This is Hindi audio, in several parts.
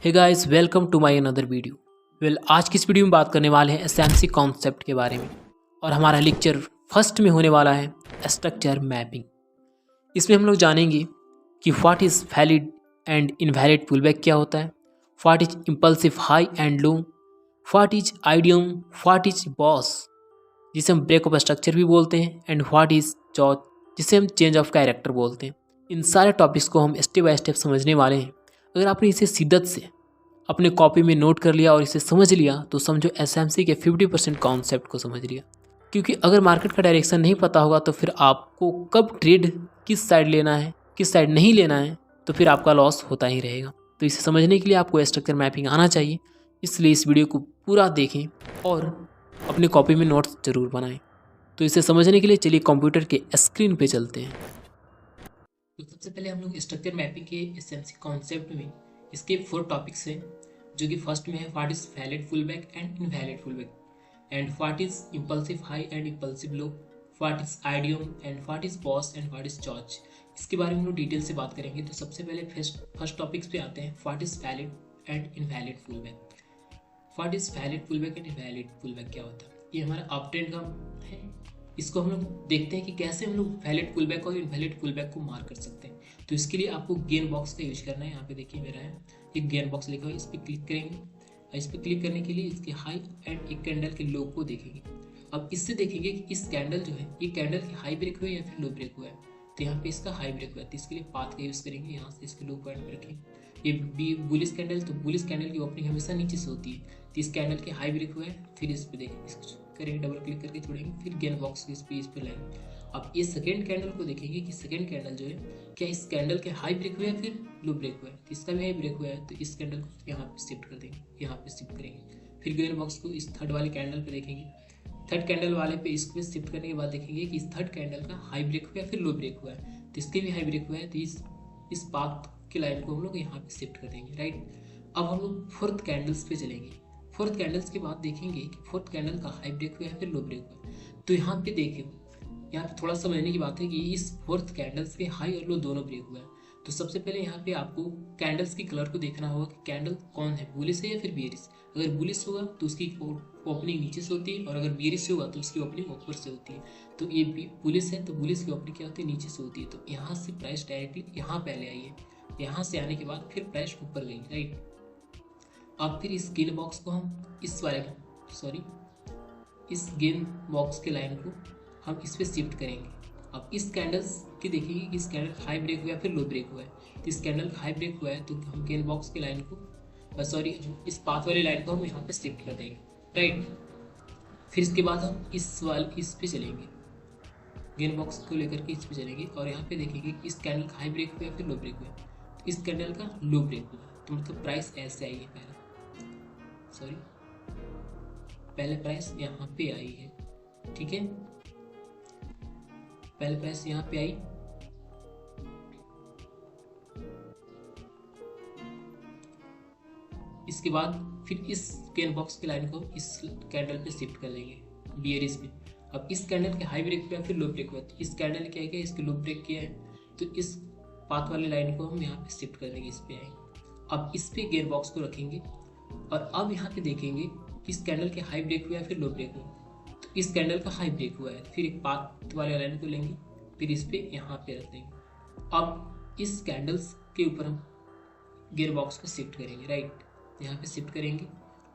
Hey guys, welcome to my another video. आज की इस वीडियो में बात करने वाले हैं एसएमसी कॉन्सेप्ट के बारे में। और हमारा लेक्चर फर्स्ट में होने वाला है स्ट्रक्चर मैपिंग। इसमें हम लोग जानेंगे कि what is valid and invalid pullback क्या होता है, what is impulsive high and low, what is idiom, what is boss जिसे हम ब्रेक ऑफ स्ट्रक्चर भी बोलते हैं, एंड व्हाट इज चॉच जिसे हम चेंज ऑफ कैरेक्टर बोलते हैं। इन सारे टॉपिक्स को हम स्टेप बाय स्टेप समझने वाले हैं। अगर आपने इसे शिद्दत से अपने कॉपी में नोट कर लिया और इसे समझ लिया तो समझो एसएमसी के 50% कॉन्सेप्ट को समझ लिया। क्योंकि अगर मार्केट का डायरेक्शन नहीं पता होगा तो फिर आपको कब ट्रेड किस साइड लेना है, किस साइड नहीं लेना है, तो फिर आपका लॉस होता ही रहेगा। तो इसे समझने के लिए आपको स्ट्रक्चर मैपिंग आना चाहिए। इसलिए इस वीडियो को पूरा देखें और अपने कॉपी में नोट्स जरूर बनाएं। तो इसे समझने के लिए चलिए कंप्यूटर के स्क्रीन पे चलते हैं। तो सबसे पहले हम लोग स्ट्रक्चर मैपिंग के एसएमसी कॉन्सेप्ट में इसके 4 टॉपिक्स हैं, जो कि फर्स्ट में है what is valid fullback and invalid fullback, and what is impulsive high and impulsive low, what is idiom and what is boss and what is चॉच। इसके बारे में हम लोग डिटेल से बात करेंगे। तो सबसे पहले फर्स्ट टॉपिक्स पे आते हैं, what is valid and invalid full-back. What is valid fullback and invalid full-back क्या होता है? ये हमारा अप ट्रेंड का है। इसको हम लोग देखते हैं कि कैसे हम लोग वैलिड फुलबैक और इनवैलिड फुलबैक को मार्क कर सकते हैं। तो इसके लिए आपको गेन बॉक्स का यूज करना है। यहाँ पे देखिए मेरा है एक गेन बॉक्स लिखा हुआ है, इस पर क्लिक करेंगे। इस पर क्लिक करने के लिए इसके हाई एंड एक कैंडल के लो को देखेंगे। अब इससे देखेंगे कि इस कैंडल जो है ये कैंडल की हाई ब्रेक हुआ है या फिर लो ब्रेक हुआ है। तो यहाँ पे इसका हाई ब्रेक हुआ है, तो इसके लिए पाथ का यूज करेंगे। यहाँ से इसके लो पॉइंट पे रखेंगे। ये बी बुलिश कैंडल, तो बुलिश कैंडल की ओपनिंग हमेशा नीचे से होती है। तो इस कैंडल के हाई ब्रेक हुआ है, फिर इस पर देखेंगे, इसको करेंगे, डबल क्लिक करके छोड़ेंगे, फिर गेन बॉक्स इस पे लाएंगे। अब ये सेकेंड कैंडल को देखेंगे कि सेकेंड कैंडल जो है क्या इस कैंडल के हाई ब्रेक हुआ है फिर लो ब्रेक हुआ है। तो इसका भी हाई ब्रेक हुआ है, तो इस कैंडल को यहाँ पे शिफ्ट कर देंगे, यहाँ पे शिफ्ट करेंगे। फिर गेन बॉक्स को इस थर्ड वाले कैंडल पे देखेंगे। थर्ड कैंडल वाले पे इसको शिफ्ट करने के बाद देखेंगे कि इस थर्ड कैंडल का हाई ब्रेक हुआ है फिर लो ब्रेक हुआ है। तो इसके भी हाई ब्रेक हुआ है, तो इस पाथ की लाइन को हम लोग यहाँ पे शिफ्ट कर देंगे, राइट। अब हम लोग फोर्थ कैंडल्स पे चलेंगे। फोर्थ कैंडल्स के बाद देखेंगे कि फोर्थ कैंडल का हाई ब्रेक हुआ है फिर लो ब्रेक हुआ है। तो यहाँ पे देखिए, यहाँ पे थोड़ा समझने की बात है कि इस फोर्थ कैंडल्स पे हाई और लो दोनों ब्रेक हुआ है। तो सबसे पहले यहाँ पे आपको कैंडल्स की कलर को देखना होगा कि कैंडल कौन है, बुलिश है या फिर बियरिश। अगर बुलिश होगा तो उसकी ओपनिंग नीचे से होती है, और अगर बियरिश होगा तो उसकी ओपनिंग ऊपर से होती है। तो ये बुलिश है तो बुलिश की ओपनिंग क्या होती है, नीचे से होती है। तो यहाँ से प्राइस डायरेक्टली यहाँ पहले आई है, यहाँ से आने के बाद फिर प्राइस ऊपर गई, राइट। अब फिर इस गेन बॉक्स को हम इस गेन बॉक्स के लाइन को हम इस पे शिफ्ट करेंगे। अब इस कैंडल्स की देखेंगे कि इस कैंडल हाई ब्रेक हुआ है फिर लो ब्रेक हुआ है। तो इस कैंडल हाई ब्रेक हुआ है तो हम गेन बॉक्स के लाइन को इस पाथ वाली लाइन को हम यहाँ पे शिफ्ट कर देंगे, राइट। फिर इसके बाद हम इस पे चलेंगे, गेन बॉक्स को लेकर के इस पे चलेंगे और यहाँ पे देखेंगे कि इस कैंडल का हाई ब्रेक हुआ है फिर लो ब्रेक हुआ है। तो इस कैंडल का लो ब्रेक हुआ है, तो मतलब प्राइस ऐसे आई है। पहले प्राइस यहाँ पे आई है, ठीक है। पहले प्राइस यहाँ पे आई, इसके बाद फिर इस गेन बॉक्स की लाइन को इस कैंडल पे शिफ्ट कर लेंगे, बियरिश पे। अब इस कैंडल के हाई ब्रेक हुआ फिर लो ब्रेक हुआ, तो इस कैंडल क्या है, इसके लो ब्रेक किया है, तो इस पाथ वाली लाइन को हम यहाँ पे शिफ्ट कर देंगे, इस पे आएंगे। अब इस पे गेयर बॉक्स को रखेंगे और अब यहाँ पे देखेंगे कि इस कैंडल के हाई ब्रेक हुआ है फिर लो ब्रेक हुआ, तो इस कैंडल का हाई ब्रेक हुआ है, फिर एक पाथ वाले लाइन को लेंगे, फिर इस पे यहाँ पे रख देंगे। अब इस कैंडल्स के ऊपर हम गियर बॉक्स को शिफ्ट करेंगे, राइट। यहाँ पे शिफ्ट करेंगे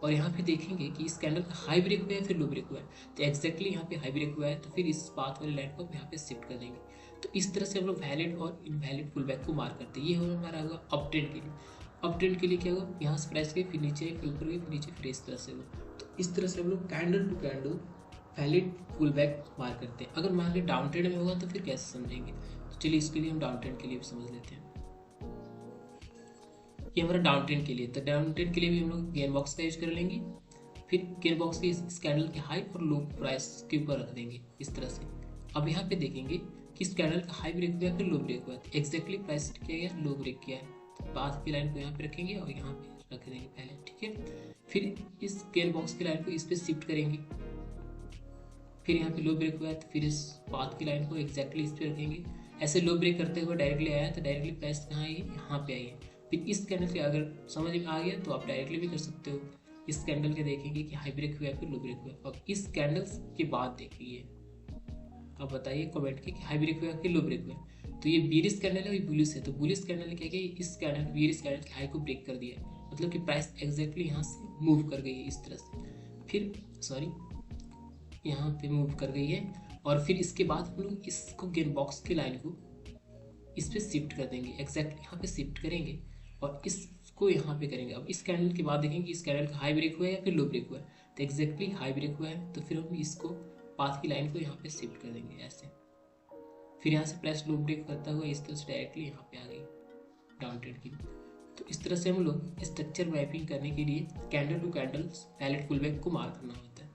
और यहाँ पे देखेंगे कि इस कैंडल का हाई ब्रेक हुआ है फिर लो ब्रेक हुआ है, तो एक्जैक्टली यहाँ पे हाई ब्रेक हुआ है, तो फिर इस पाथ वाले लाइन को यहाँ पे शिफ्ट कर देंगे। तो इस तरह से हम लोग वैलिड और इनवैलिड फुलबैक को मार्क करते हैं। ये हमारा होगा अप ट्रेंड के लिए। अप ट्रेंड के लिए क्या होगा, यहाँ से प्राइस गई फिर नीचे फिर ऊपर गई फिर नीचे, फिर इस तरह से होगा। तो इस तरह से हम लोग candle to candle valid pullback mark करते हैं। अगर मान लीजिए डाउन ट्रेंड में होगा तो फिर कैसे समझेंगे, तो चलिए इसके लिए हम डाउन ट्रेंड के लिए भी समझ लेते हैं। ये हमारा डाउन ट्रेंड के लिए, तो डाउन ट्रेंड के लिए भी हम लोग गेन बॉक्स का यूज कर लेंगे। फिर गेन बॉक्स के इस कैंडल के हाई और लो प्राइस के ऊपर रख देंगे इस तरह से। अब यहाँ पे देखेंगे कि इस कैंडल का हाई ब्रेक हुआ फिर लो ब्रेक हुआ, तो एक्जैक्टली प्राइस किया गया, लो ब्रेक किया है। तो पाथ की लाइन को यहाँ पे रखेंगे और यहाँ पे रख देंगे पहले, ठीक है। फिर इस गेन बॉक्स की लाइन को इस पे शिफ्ट करेंगे, फिर यहाँ पे लो ब्रेक हुआ है तो फिर इस पाथ की लाइन को एक्जैक्टली इस पे रखेंगे। ऐसे लो ब्रेक करते हुए डायरेक्टली आया तो डायरेक्टली प्राइस कहाँ आई है, यहाँ पे आई है। फिर इस कैंडल के अगर समझ में आ गया तो आप डायरेक्टली भी कर सकते हो। इस कैंडल के देखेंगे कि हाई ब्रेक हुआ है फिर लो ब्रेक हुआ है। अब इस कैंडल्स के बाद देखिए, अब बताइए कमेंट के कि हाई ब्रेक हुआ है फिर लो ब्रेक हुआ है। तो ये बीरिश कैंडल है और ये बुलिश है। तो बुलिश कैंडल ने क्या किया, इस कैंडल बीरिश कैंडल के हाई को ब्रेक कर दिया, मतलब कि प्राइस एग्जैक्टली यहाँ से मूव कर गई है इस तरह से। फिर सॉरी यहाँ पे मूव कर गई है और फिर इसके बाद हम लोग इसको गेन बॉक्स की लाइन को इस पे शिफ्ट कर देंगे, एग्जैक्टली यहाँ पे शिफ्ट करेंगे और इसको यहाँ पे करेंगे। अब इस कैंडल के बाद देखेंगे इस कैंडल का हाई ब्रेक हुआ है या फिर लो ब्रेक हुआ है। तो एग्जैक्टली हाई ब्रेक हुआ है तो फिर हम इसको पाथ की लाइन को यहाँ पे शिफ्ट कर देंगे ऐसे। फिर यहाँ से प्राइस लो ब्रेक करता हुआ इस तरह से डायरेक्टली यहाँ पे आ गई डाउन ट्रेंड की। तो इस तरह से हम लोग स्ट्रक्चर मैपिंग करने के लिए candle to candle valid pullback को मार्क करना होता है।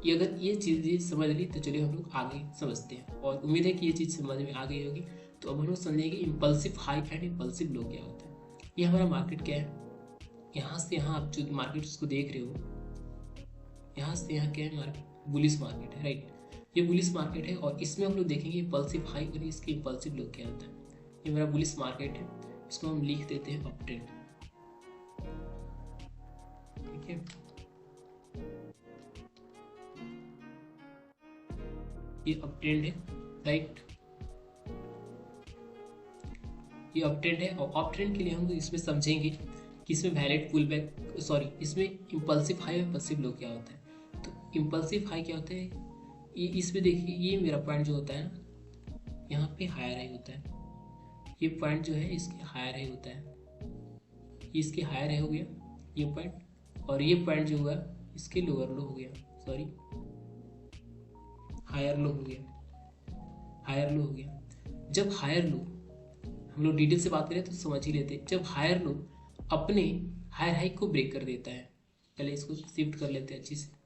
ये अगर ये चीज़ समझ ली तो चलिए हम लोग आगे समझते हैं, और उम्मीद है कि ये चीज़ समझ में आ गई होगी। तो अब हम लोग समझेंगे इम्पल्सिव हाई एंड इम्पल्सिव लो क्या होता है। ये हमारा मार्केट क्या है, यहाँ से यहाँ आप जो मार्केट उसको देख रहे हो, यहाँ से यहाँ क्या है मार्केट, बुलिश मार्केट है, राइट। ये बुलिश मार्केट है और इसमें हम लोग देखेंगे इम्पल्सिव हाई और इसके इम्पल्सिव लो क्या होता है। ये मेरा बुलिश मार्केट है, इसको हम लिख देते हैं अप ट्रेंड, ठीक है। ये अप ट्रेंड है, राइट, ये अप ट्रेंड है। और अप ट्रेंड के लिए हम लोग इसमें समझेंगे कि इसमें वैलिड पुल बैक, सॉरी इसमें इम्पल्सिव हाई और इम्पल्सिव लो क्या होता है। तो इम्पल्सिव हाई क्या होता है, ये इसमें देखिए ये मेरा पॉइंट जो होता है ना, यहाँ पे हायर हाई होता है। ये पॉइंट जो है इसके हायर हाई होता है, ये इसके हायर हाई हो गया ये पॉइंट, और ये पॉइंट जो हुआ इसके लोअर लो हो गया, सॉरी हायर लो हो गया, हायर लो हो गया। जब हायर लो, हम लोग डिटेल से बात करें तो समझ ही लेते हैं। जब हायर लो अपने हायर हाई को ब्रेक कर देता है, पहले इसको शिफ्ट कर लेते हैं अच्छी से।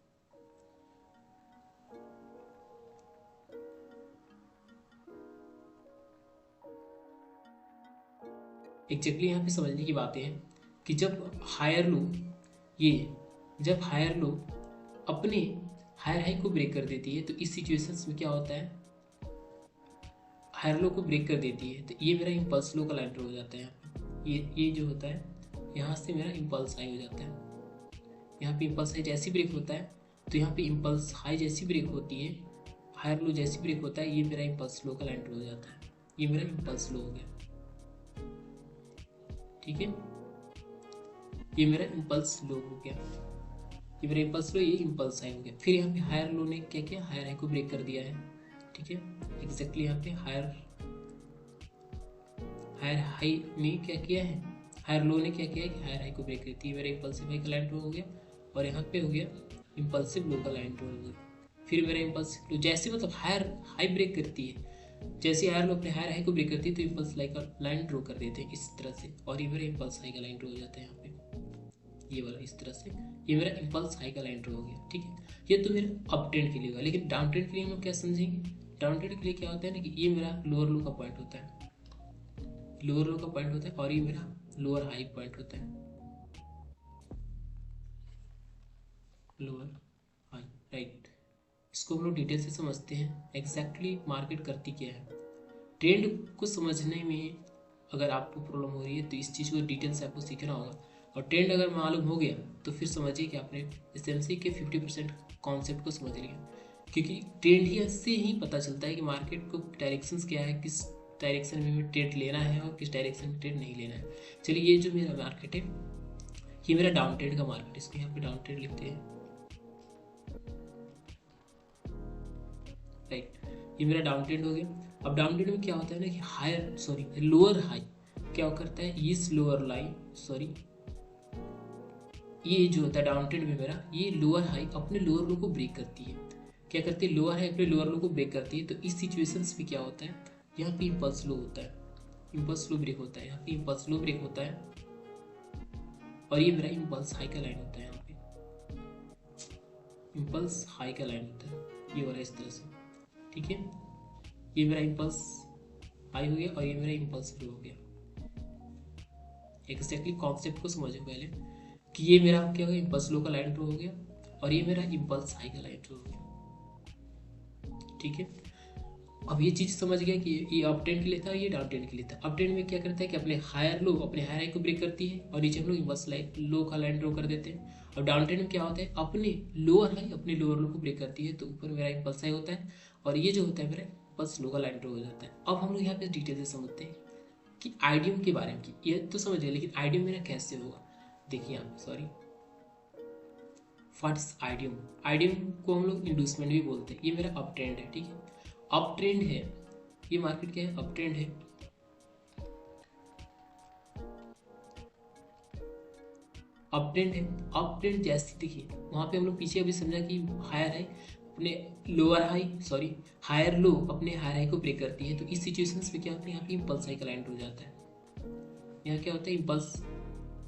एग्जैक्टली यहाँ पे समझने की बातें हैं कि जब हायर लो, ये जब हायर लो अपने हायर हाई को ब्रेक कर देती है तो इस सिचुएशंस में क्या होता है, हायर लो को ब्रेक कर देती है तो ये मेरा इम्पल्स लो का लाइन हो जाता है। ये जो होता है यहाँ से मेरा इम्पल्स हाई हो जाता है। यहाँ पे इम्पल्स हाई जैसी ब्रेक होता है तो यहाँ पे इम्पल्स हाई जैसी ब्रेक होती है, हायर लो जैसी ब्रेक होता है, ये मेरा इम्पल्स लो का लाइन हो जाता है। ये मेरा इम्पल्स लो हो गया, ठीक है, ये मेरा इम्पल्स लो हो गया, ये मेरा इम्पल्स लो, ये इम्पल्स हाई हो गया। फिर यहाँ पे हायर लो ने क्या किया, हायर हाई को ब्रेक कर दिया है, ठीक है। एग्जैक्टली यहाँ पे हायर हाई ने क्या किया है, हायर लो ने क्या किया है कि हायर हाई को ब्रेक करती है, मेरा इम्पल्सिव हाई का लाइन ड्रॉ हो गया और यहाँ पे हो गया इम्पल्सिव लो का लाइन ड्रॉ हो गया। फिर मेरा इम्पल्सिव लो जैसे मतलब हायर हाई ब्रेक करती है, जैसे हायर लो अपने हायर हाई को ब्रेक करती है तो इम्पल्स हाई का लाइन ड्रॉ कर देते हैं इस तरह से, और ये मेरा इम्पल्स हाई का लाइन ड्रॉ हो जाता है यहाँ पे, ये वाला इस तरह से, ये मेरा इम्पल्स हाई का लाइन ड्रॉ हो गया, ठीक है। ये तो मेरा अप ट्रेंड के लिए होगा। लेकिन डाउन ट्रेंड के लिए हम लोग क्या समझेंगे, डाउन ट्रेंड के लिए क्या होता है ना कि ये मेरा लोअर लो का पॉइंट होता है, लोअर लो का पॉइंट होता है और ये मेरा लोअर हाई पॉइंट होता है, लोअर हाई, राइट। इसको हम लोग डिटेल से समझते हैं एग्जैक्टली मार्केट करती क्या है। ट्रेंड को समझने में अगर आपको प्रॉब्लम हो रही है तो इस चीज़ को डिटेल से आपको सीखना होगा, और ट्रेंड अगर मालूम हो गया तो फिर समझिए कि आपने एसएमसी के 50% कॉन्सेप्ट को समझ लिया, क्योंकि ट्रेंड ही इससे ही पता चलता है कि मार्केट को डायरेक्शंस क्या है, किस डायरेक्शन में ट्रेड लेना है और किस डायरेक्शन में ट्रेड नहीं लेना है। चलिए ये जो मेरा मार्केट है ये मेरा डाउन ट्रेड का मार्केट, इसको यहाँ पे डाउन ट्रेड लिखते हैं, राइट। ये मेरा डाउन ट्रेंड हो गया। अब डाउन ट्रेंड में क्या होता है ना कि हायर सॉरी लोअर हाई क्या करता है, इस लोअर लाइन सॉरी ये जो होता है डाउन ट्रेंड में मेरा, ये लोअर हाई अपने लोअर लो को ब्रेक करती है। क्या करती है, लोअर हाई अपने लोअर लो को ब्रेक करती है। तो इस सिचुएशंस में क्या होता है, यहाँ पे इम्पल्स लो होता है, इम्पल्स लो ब्रेक होता है, यहाँ पे इम्पल्स लो ब्रेक होता है और ये मेरा इम्पल्स हाई का लाइन होता है, यहाँ पे इम्पल्स हाई का लाइन होता है ये वाला इस तरह से, ठीक है। ये मेरा इम्पल्स हाई हो गया और ये मेरा इम्पल्स लो हो गया। एग्जैक्टली कॉन्सेप्ट को समझो पहले कि ये मेरा क्या हो गया, इम्पल्स लो का लाइन ड्रॉ हो गया और ये मेरा इम्पल्स हाई का लाइन ड्रॉ हो गया, ठीक है। अब ये चीज़ समझ गया कि ये अप ट्रेंड के लिए था, ये डाउन ट्रेंड के लिए था। अप ट्रेंड में क्या करता है कि अपने हायर लो, अपने हायर हाई को ब्रेक करती है और नीचे हम लोग इम्पल्स लो का लाइन ड्रॉ कर देते हैं। और डाउन ट्रेंड में क्या होता है, अपने लोअर हाई अपने लोअर लो को ब्रेक करती है, तो ऊपर मेरा इम्पल्स हाई होता है और ये जो होता है मेरा इम्पल्स लो का लाइन ड्रॉ हो जाता है। अब हम लोग यहाँ पे डिटेल से समझते हैं कि आइडियम के बारे में, कि ये तो समझ गए लेकिन आइडियम मेरा कैसे होगा। देखिए यहाँ पे सॉरी, व्हाट्स आइडियम, आइडियम को हम लोग इंड्यूसमेंट भी बोलते हैं। ये मेरा अप ट्रेंड है, ठीक है, अप ट्रेंड है, ये मार्केट क्या है, अप ट्रेंड है। अप ट्रेंड है, अप ट्रेंड जैसे देखिए वहां पे हम लोग पीछे अभी समझा कि हायर हाई अपने lower high sorry higher low अपने हायर हाई को ब्रेक करती है, तो इस सिचुएशंस में क्या होता है, यहाँ पे इम्पल्स हाई का लाइन ड्रॉ जाता है। यहाँ क्या होता है, इम्पल्स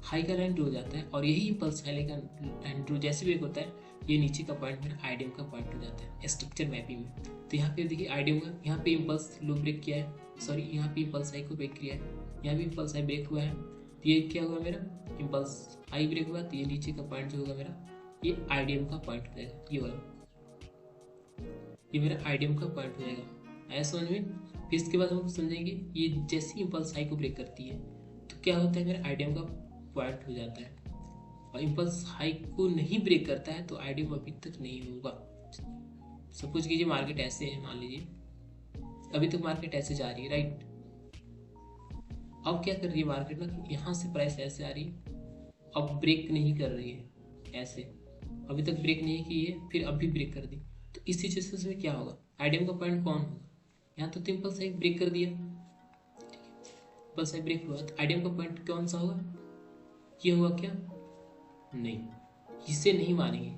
हाई का लाइन ड्रॉ जाता है और यही इम्पल्स हाई का लाइन ड्रॉ जैसे ब्रेक होता है, ये नीचे का पॉइंट मेरा आइडियम का पॉइंट हो जाता है स्ट्रक्चर मैपिंग में। तो यहाँ पे देखिए आइडियम का यहाँ पे इम्पल्स लो ब्रेक किया है, सॉरी यहाँ पे इम्पल्स हाई को ब्रेक किया है, यहाँ भी इम्पल्स हाई ब्रेक हुआ है, तो ये क्या हुआ मेरा इम्पल्स हाई ब्रेक हुआ, तो ये नीचे का पॉइंट जो होगा मेरा ये आइडियम का पॉइंट हो जाएगा, ये वाला, ये मेरा आइडियम का पॉइंट हो जाएगा। आया समझ में। फिर इसके बाद हम समझेंगे ये जैसे इम्पल्स हाई को ब्रेक करती है तो क्या होता है, मेरा आइडियम का पॉइंट हो जाता है। और इम्पल्स हाई को नहीं ब्रेक करता है तो आइडियम अभी तक नहीं होगा। सपोज कीजिए मार्केट ऐसे है, मान लीजिए अभी तक मार्केट ऐसे जा रही है, राइट। अब क्या कर रही है मार्केट ना, यहाँ से प्राइस ऐसे आ रही है, अब ब्रेक नहीं कर रही है, ऐसे अभी तक ब्रेक नहीं की है, फिर अभी ब्रेक कर दी, तो इस सिचुएशन में क्या होगा, आइडियम का पॉइंट कौन होगा, यहाँ तो इम्पल्स हाई ब्रेक कर दिया, इम्पल्स हाई ब्रेक हुआ, तो आइडियम का पॉइंट कौन सा होगा, ये हुआ क्या, नहीं, इसे नहीं मानेंगे,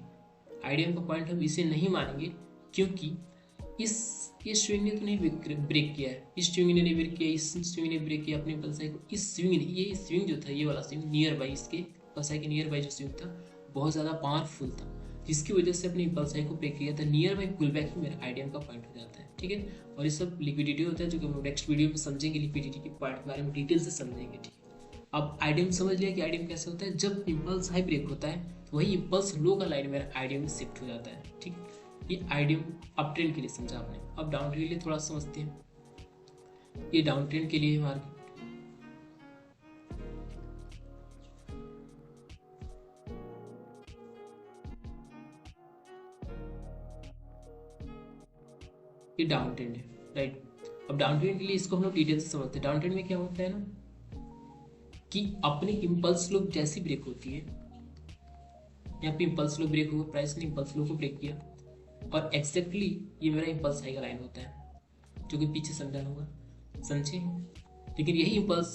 आइडियम का पॉइंट हम इसे नहीं मानेंगे क्योंकि ये स्विंग ने तो नहीं ब्रेक किया है, इस स्विंग ने नहीं ब्रेक किया, इस स्विंग ने ब्रेक किया अपने इम्पल्स हाई को, इस स्विंग ने, ये स्विंग जो था ये वाला स्विंग नियर बाई, इसके इम्पल्स हाई के नियर बाई जो स्विंग था बहुत ज़्यादा पावरफुल था, जिसकी वजह से अपने इम्पल्स हाई को ब्रेक किया था। नियर बाई पुल बैक ही मेरा आइडियम का पॉइंट हो जाता है, ठीक है। और ये सब लिक्विडिटी होता है जो कि हम लोग नेक्स्ट वीडियो में समझेंगे, लिक्विडिटी के पॉइंट के बारे में डिटेल से समझेंगे, ठीक है। अब आइडियम समझ लिया कि आइडियम कैसे होता है, जब इम्पल्स हाई ब्रेक होता है तो वही इम्पल्स लो का लाइन मेरा आइडियम में शिफ्ट हो जाता है, ठीक। ये आइडियम अप ट्रेंड के लिए समझा आपने। अब डाउन ट्रेंड के लिए थोड़ा समझते हैं, ये डाउन ट्रेंड के लिए मार्केट ये डाउन ट्रेंड है, राइट। अब डाउन ट्रेंड के लिए इसको हम लोग डिटेल से समझते हैं। डाउन ट्रेंड में क्या होता है ना कि अपनी इम्पल्स लो जैसी ब्रेक होती है, यहाँ पे इम्पल्स लो ब्रेक हुआ, प्राइस ने इम्पल्स लो को ब्रेक किया और एग्जैक्टली ये मेरा इम्पल्स हाई का लाइन होता है जो कि पीछे समझा होगा, समझे। लेकिन यही इम्पल्स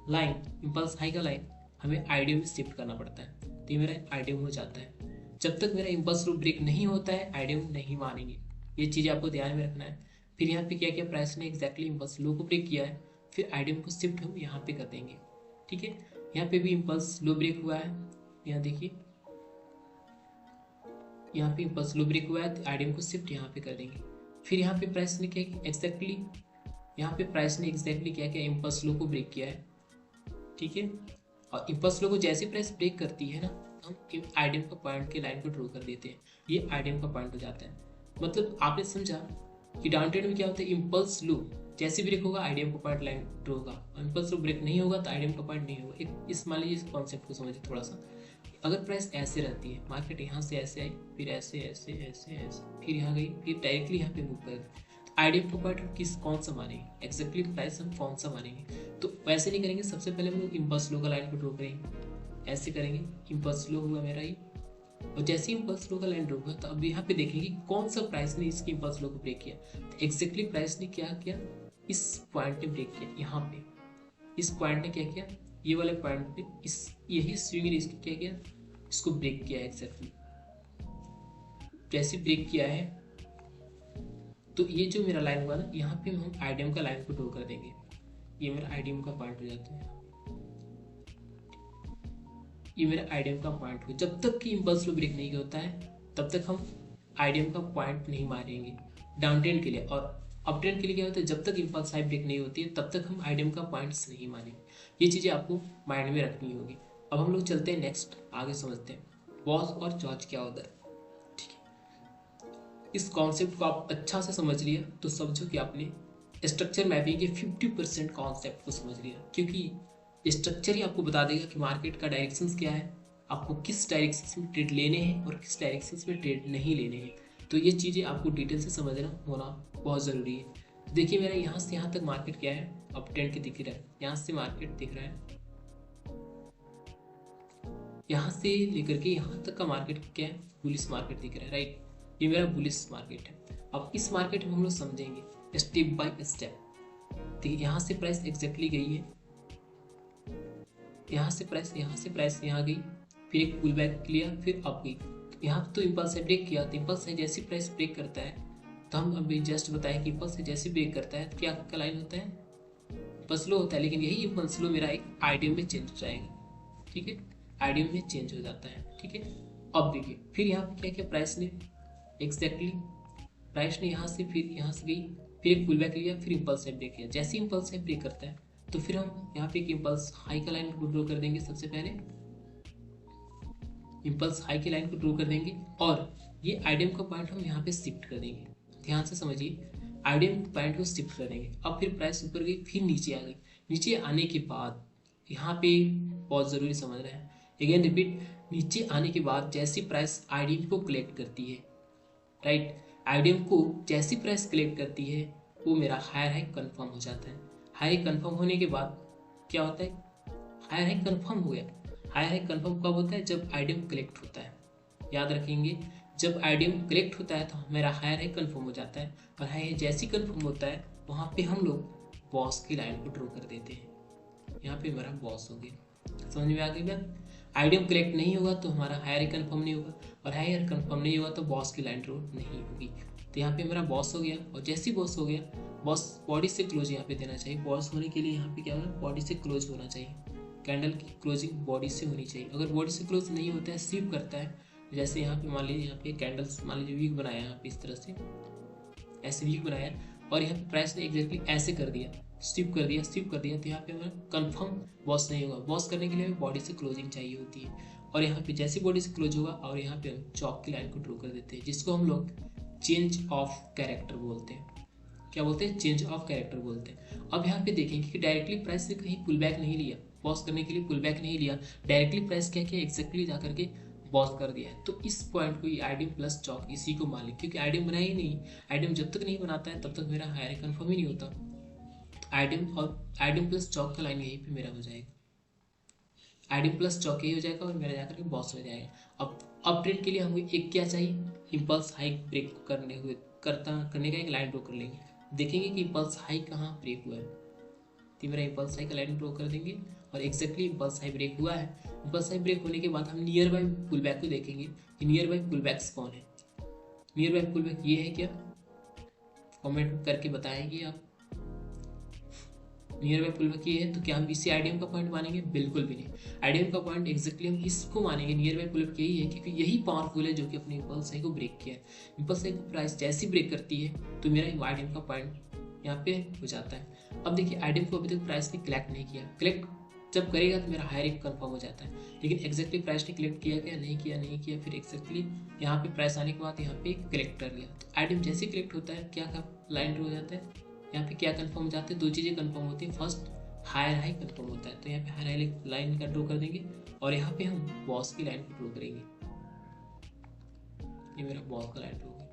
लाइन, इम्पल्स हाई का लाइन हमें आइडियम में शिफ्ट करना पड़ता है, तो ये मेरा आइडियम हो जाता है। जब तक मेरा इम्पल्स लो ब्रेक नहीं होता है आइडियम नहीं मानेंगे, ये चीज़ आपको ध्यान में रखना है। फिर यहाँ पे क्या किया, प्राइस ने एग्जैक्टली इम्पल्स लो को ब्रेक किया है, फिर आइडियम को शिफ्ट हम यहाँ पे कर देंगे, ठीक है। यहाँ पे भी इम्पल्स लो ब्रेक हुआ है, यहाँ देखिए यहाँ पे इम्पल्स लो ब्रेक हुआ है, तो आइडियम को शिफ्ट यहाँ पे कर देंगे। फिर यहाँ पे प्राइस ने क्या एग्जैक्टली, यहाँ पे प्राइस ने एग्जैक्टली क्या किया, इम्पल्स लो को ब्रेक किया है, ठीक है। और इम्पल्स लो को जैसे प्राइस ब्रेक करती है ना, हम आइडियम का पॉइंट के लाइन को ड्रॉ कर देते हैं, ये आइडियम का पॉइंट हो जाता है। मतलब आपने समझा कि डाउन ट्रेंड में क्या होता है, इम्पल्स लो जैसे ब्रेक होगा आइडियम का पॉइंट लाइन ड्रॉ होगा, और इम्पल्स लो ब्रेक नहीं होगा तो आइडियम का पॉइंट नहीं होगा। एक इस मान लीजिए इस कॉन्सेप्ट को समझिए थोड़ा सा। अगर प्राइस ऐसे रहती है, मार्केट यहाँ से ऐसे आई, फिर ऐसे ऐसे ऐसे ऐसे, फिर यहाँ गई, फिर डायरेक्टली यहाँ पे मूव कर, तो आइडियम का पॉइंट हम किस कौन सा मानेंगे, एक्जैक्टली प्राइस हम कौन सा मानेंगे। तो वैसे नहीं करेंगे, सबसे पहले हम लोग इम्पल्स लो का लाइन को ड्रॉ करेंगे, ऐसे करेंगे, इम्पल्स लो हुआ मेरा ये, और जैसे ही इम्पल्स लो का लाइन ड्रॉ हुआ तो अब यहाँ पे देखेंगे कौन सा प्राइस ने इसकी इम्पल्स लो को ब्रेक किया। तो एक्जैक्टली प्राइस ने क्या किया, इस पॉइंट ने ब्रेक किया, यहाँ पे इस पॉइंट ने क्या किया, ये वाले पॉइंट पे इस यही स्विंग ने इसको क्या किया, इसको ब्रेक किया है एक्जैक्टली। जैसे ब्रेक किया है तो ये जो मेरा लाइन हुआ ना, यहाँ पे हम आइडियम का लाइन को ड्रॉ कर देंगे, ये मेरा आइडियम का पॉइंट हो जाता है, ये मेरा आइडियम का पॉइंट हो। जब तक कि इम्पल्स लो ब्रेक नहीं होता है तब तक हम आइडियम का पॉइंट नहीं मारेंगे डाउन ट्रेंड के लिए। और अप ट्रेंड के लिए क्या होता है, जब तक इम्पल्स हाई ब्रेक नहीं होती है तब तक हम आइडियम का पॉइंट्स नहीं मानेंगे। ये चीज़ें आपको माइंड में रखनी होगी। अब हम लोग चलते हैं नेक्स्ट, आगे समझते हैं बॉस और जॉर्ज क्या होता है, ठीक है। इस कॉन्सेप्ट को आप अच्छा से समझ लिया तो समझो कि आपने स्ट्रक्चर मैपिंग के 50% कॉन्सेप्ट को समझ लिया, क्योंकि स्ट्रक्चर ही आपको बता देगा कि मार्केट का डायरेक्शंस क्या है, आपको किस डायरेक्शन में ट्रेड लेने हैं और किस डायरेक्शन में ट्रेड नहीं लेने हैं। तो ये चीज़ें आपको डिटेल से समझना होना बहुत ज़रूरी है। देखिए मेरा यहाँ से यहाँ तक मार्केट क्या है, अप ट्रेंड के दिख रहा है, यहाँ से मार्केट दिख रहा है, यहाँ से लेकर के यहाँ तक का मार्केट क्या है, बुलिश मार्केट दिख रहा है, राइट। ये मेरा बुलिश मार्केट है। अब इस मार्केट में हम लोग समझेंगे स्टेप बाय स्टेप। देखिए यहाँ से प्राइस एग्जैक्टली गई है, यहाँ से प्राइस यहाँ गई, फिर एक पुल बैक लिया, फिर अप गई। यहाँ तो इम्पल्स है ब्रेक किया, तो इम्पल्स है जैसे प्राइस ब्रेक करता है, तो हम अभी जस्ट बताया कि इम्पल्स है जैसे ब्रेक करता है तो क्या का लाइन होता है, इम्पल्स लो होता है। लेकिन यही इम्पल्स लो मेरा एक आईडीएम में चेंज हो जाएगा, ठीक है, आईडीएम में चेंज हो जाता है, ठीक है। अब देखिए फिर यहाँ पे क्या किया प्राइस ने, एग्जैक्टली प्राइस ने यहाँ से फिर यहाँ से गई, फिर एक पुल बैक लिया, फिर इम्पल्स है ब्रेक किया। जैसे इम्पल्स है ब्रेक करता है तो फिर हम यहाँ पे एक इम्पल्स हाई का लाइन को ड्रॉ कर देंगे। सबसे पहले इम्पल्स हाई की लाइन को ड्रॉ कर देंगे और ये आईडीएम का पॉइंट हम यहाँ पे शिफ्ट कर देंगे। ध्यान से समझिए, आईडीएम पॉइंट को शिफ्ट कर देंगे। अब फिर प्राइस ऊपर गई, फिर नीचे आ गई। नीचे आने के बाद यहाँ पे बहुत ज़रूरी समझ रहे हैं, अगेन रिपीट, नीचे आने के बाद जैसी प्राइस आईडीएम को कलेक्ट करती है, राइट, आईडीएम को जैसी प्राइस कलेक्ट करती है वो मेरा हायर हाई कंफर्म हो जाता है। हाई कंफर्म होने के बाद क्या होता है, हायर हाई कंफर्म हो गया। हायर हाई कंफर्म कब होता है, जब आईडीएम कलेक्ट होता है। याद रखेंगे, जब आईडीएम कलेक्ट होता है तो मेरा हायर हाई कंफर्म हो जाता है, और हाई जैसी कंफर्म होता है वहाँ पे हम लोग बॉस की लाइन को ड्रॉ कर देते हैं। यहाँ पे मेरा बॉस हो गया, समझ में आ गई बात। आईडीएम कलेक्ट नहीं होगा तो हमारा हायर हाई कंफर्म नहीं होगा, और हायर कंफर्म नहीं होगा तो बॉस की लाइन ड्रॉ नहीं होगी। तो यहाँ पे मेरा बॉस हो गया, और जैसे ही बॉस हो गया, बॉस बॉडी से क्लोज यहाँ पे देना चाहिए। बॉस होने के लिए यहाँ पे क्या होगा, बॉडी से क्लोज होना चाहिए, कैंडल की क्लोजिंग बॉडी से होनी चाहिए। अगर बॉडी से क्लोज नहीं होता है, स्वीप करता है, जैसे यहाँ पे मान लीजिए, यहाँ पे कैंडल्स मान लीजिए वीक बनाया यहाँ पे, इस तरह से ऐसे वीक बनाया, और यहाँ पे प्राइस ने एग्जैक्टली ऐसे कर दिया, स्वीप कर दिया, तो यहाँ पे हमारा कंफर्म बॉस नहीं होगा। बॉस करने के लिए हमें बॉडी से क्लोजिंग चाहिए होती है, और यहाँ पे जैसे बॉडी से क्लोज होगा और यहाँ पे हम चौक की लाइन को ड्रॉ कर देते हैं, जिसको हम लोग चेंज ऑफ कैरेक्टर बोलते हैं। क्या बोलते हैं, चेंज ऑफ कैरेक्टर बोलते हैं। अब यहाँ पे देखेंगे कि डायरेक्टली प्राइस ने कहीं पुल बैक नहीं लिया, बॉस करने के लिए पुल बैक नहीं लिया, डायरेक्टली प्राइस क्या किया, एग्जैक्टली जा करके बॉस कर दिया है। तो इस पॉइंट को आईडीएम प्लस चौक इसी को मान लें, क्योंकि आईडीएम बनाया ही नहीं। आईडीएम जब तक नहीं बनाता है तब तक मेरा हायर कंफर्म ही नहीं होता। आईडीएम और आईडीएम प्लस चौक का लाइन यहीं पे मेरा हो जाएगा, आईडीएम प्लस चौक यही हो जाएगा, और मेरा जाकर के बॉस हो जाएगा। अब ट्रेड के लिए हमको एक क्या चाहिए, इम्पल्स हाई ब्रेक करने का एक लाइन ड्रॉ कर लेंगे। देखेंगे कि इम्पल्स हाई कहाँ ब्रेक हुआ है, तो मेरा इम्पल्स हाई का लाइन ड्रॉ कर देंगे, और एक्जैक्टली इम्पल्स हाई ब्रेक हुआ है। इम्पल्स हाई ब्रेक होने के बाद हम नियर बाई पुल बैक को देखेंगे कि नियर बाई पुल बैक्स कौन है। नियर बाई पुल बैक ये है क्या, कमेंट करके बताएंगे आप। नियर बाई पुल बैक ये है, तो क्या हम इसी आईडीएम का पॉइंट मानेंगे, बिल्कुल भी नहीं। आईडीएम का पॉइंट एक्जैक्टली हम इसको मानेंगे, नियर बाई पुल बैक यही है, क्योंकि यही पावरफुल है जो कि अपने इम्पल्स हाई को ब्रेक किया है। इम्पल्स हाई को प्राइस जैसी ब्रेक करती है तो मेरा आईडीएम का पॉइंट यहाँ पे हो जाता है। अब देखिए आईडीएम को अभी तक प्राइस ने कलेक्ट नहीं किया, कलेक्ट जब करेगा तो मेरा हायर कंफर्म हो जाता है। लेकिन एक्जैक्टली प्राइस ने कलेक्ट किया क्या, नहीं किया, फिर एक्जैक्टली यहाँ पे प्राइस आने के बाद यहाँ पे कलेक्ट कर लिया। तो आईडीएम जैसे कलेक्ट होता है क्या का लाइन ड्रॉ हो जाता है, यहाँ पे क्या कंफर्म हो जाते हैं, दो चीज़ें कंफर्म होती है। फर्स्ट हायर हाई कंफर्म होता है, तो यहाँ पे हायर हाई लाइन का ड्रॉ कर देंगे, और यहाँ पे हम बॉस की लाइन को ड्रॉ करेंगे। ये मेरा बॉस का लाइन ड्रॉ है,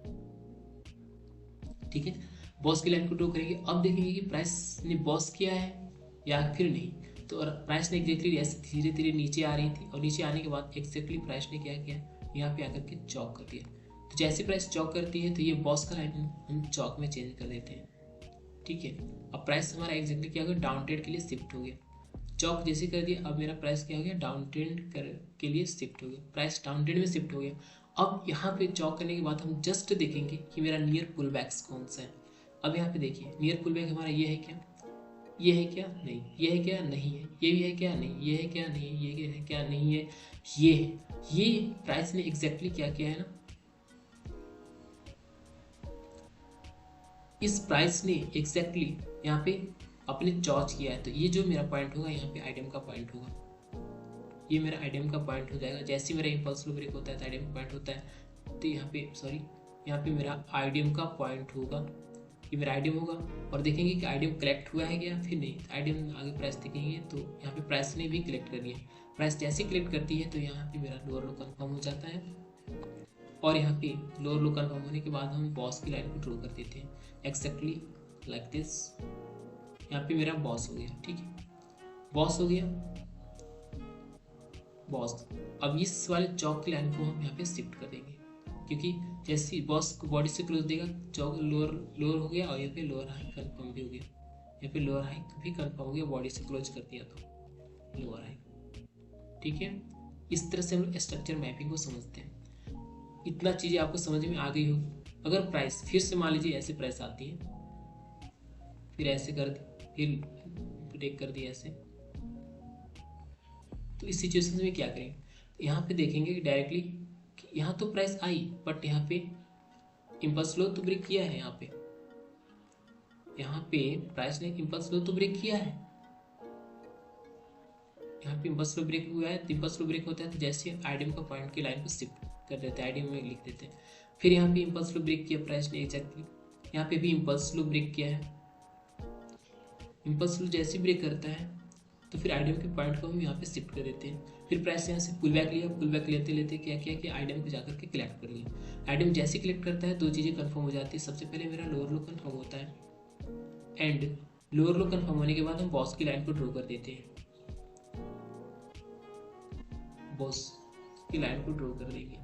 ठीक है, बॉस की लाइन को ड्रॉ करेंगे। अब देखेंगे कि प्राइस ने बॉस किया है या फिर नहीं। तो प्राइस ने एग्जैक्टली ऐसे धीरे धीरे नीचे आ रही थी, और नीचे आने के बाद एक्जैक्टली प्राइस ने क्या किया, यहाँ पे आकर के चौक कर दिया। तो जैसे प्राइस चौक करती है तो ये बॉस का लाइन हम चौक में चेंज कर देते हैं, ठीक है। अब प्राइस हमारा एग्जैक्टली क्या हो गया, डाउन ट्रेंड के लिए शिफ्ट हो गया। चौक जैसे कर दिया, अब मेरा प्राइस क्या हो गया, डाउन ट्रेंड के लिए शिफ्ट हो गया, प्राइस डाउन ट्रेंड में शिफ्ट हो गया। अब यहाँ पे चौक करने के बाद हम जस्ट देखेंगे कि मेरा नियर पुल बैक्स कौन सा है। अब यहाँ पे देखिए नियर पुल बैक हमारा ये है क्या, ये है क्या, नहीं, ये है क्या, नहीं है, ये भी है क्या, नहीं, ये है क्या, नहीं, ये है क्या, नहीं है, ये है। ये प्राइस ने एग्जैक्टली क्या किया है ना, इस प्राइस ने एग्जैक्टली यहाँ पे अपने चॉच किया है। तो ये जो मेरा पॉइंट होगा यहाँ पे आईडीएम का पॉइंट होगा, ये मेरा आईडीएम का पॉइंट हो जाएगा। जैसे मेरा इम्पल्स लो ब्रेक होता है तो आईडीएम का पॉइंट होता है। तो यहाँ पे सॉरी यहाँ पे मेरा आईडीएम का पॉइंट होगा, ये मेरा आईडीएम होगा। और देखेंगे कि आईडीएम कलेक्ट हुआ है क्या, फिर नहीं आईडीएम आगे प्राइस देखेंगे तो यहाँ पे प्राइस ने भी कलेक्ट कर लिया। प्राइस जैसे कलेक्ट करती है तो यहाँ पे मेरा लोअर लो कन्फर्म हो जाता है। और यहाँ पे लोअर लो कन्फर्म होने के बाद हम बॉस की लाइन को ड्रॉ कर देते हैं एक्जैक्टली लाइक दिस। यहाँ पे मेरा बॉस हो गया, ठीक है, बॉस हो गया बॉस। अब इस वाले चौक की लाइन को हम यहाँ पे शिफ्ट कर देंगे, क्योंकि जैसे बॉस को बॉडी से क्लोज देगा चौक लोअर हो गया और यहाँ पे लोअर हाई कन्फर्म भी हो गया, यहाँ पे लोअर हाई भी कन्फर्म हो गया, बॉडी से क्लोज कर दिया तो लोअर हाई, ठीक है। इस तरह से हम लोग स्ट्रक्चर मैपिंग को समझते हैं। इतना चीज़ें आपको समझ में आ गई हो। अगर प्राइस फिर से मान लीजिए ऐसे प्राइस आती है, फिर ऐसे कर दी, फिर ब्रेक कर दिया ऐसे, तो इस सिचुएशन में क्या करेंगे, तो यहाँ पे देखेंगे कि डायरेक्टली यहाँ तो प्राइस आई बट यहाँ पे इम्पल्स लो तो ब्रेक किया है। यहाँ पे प्राइस ने इम्पल्स लो तो ब्रेक किया है, यहाँ पे इम्पल्स लो ब्रेक हुआ है। तो इम्पल्स लो ब्रेक होता है तो जैसे आईडीएम का पॉइंट की लाइन को शिफ्ट कर देते हैं, आईडीएम में लिख देते हैं। फिर यहाँ पे इम्पल्स लो ब्रेक किया प्राइस ने एग्जैक्टली, यहाँ पे भी इम्पल्स लो ब्रेक किया है। इम्पल्स लो जैसे ब्रेक करता है तो फिर आईडीएम के पॉइंट को हम यहाँ पे शिफ्ट कर देते हैं। फिर प्राइस यहाँ से पुल बैक लिया, पुल बैक लेते लेते क्या किया कि आईडीएम को जाकर के कलेक्ट कर लिया। आईडीएम जैसे कलेक्ट करता है दो चीज़ें कंफर्म हो जाती है। सबसे पहले मेरा लोअर लो कंफर्म होता है एंड लोअर लो कंफर्म होने के बाद हम बॉस की लाइन को ड्रॉ कर देते हैं, बॉस की लाइन को ड्रॉ कर देंगे,